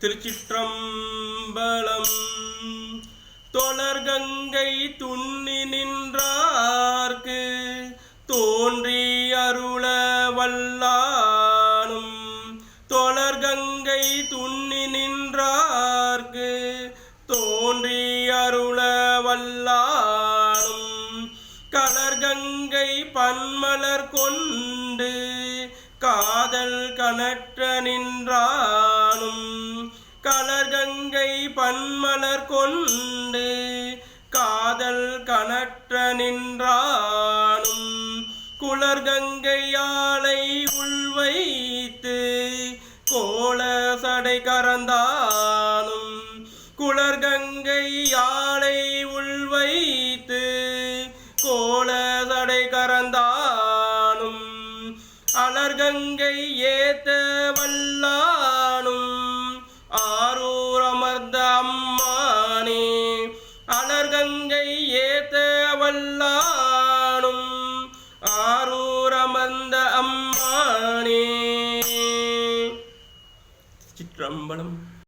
திருச்சிற்றம்பலம். தொழர்கங்கை துண்ணி நின்றார்க்கு தோன்றி அருள வல்லானும். தொழர்கங்கை துண்ணி நின்றார்க்கு தோன்றி அருள வல்லானும். கலர்கங்கை பன்மலர் கொண்டு காதல் கனற்ற நின்றானும். கலர்கங்கை பன்மலர் கொண்டு காதல் கனற்ற நின்றானும். குளர்கங்கை யாழை உள்வைத்து கோல சடை கறந்தானும். குளர்கங்கை யாழை உள்வைத்து கோல சடை கறந்தானும். அலர்கங்கை ஏத்த வல்லானும் ஆரூர் அமர்ந்த அம்மானே. அலர்கங்கை ஏத்த வல்லானும் ஆரூர் அமர்ந்த அம்மானே. சிற்றம்பலம்.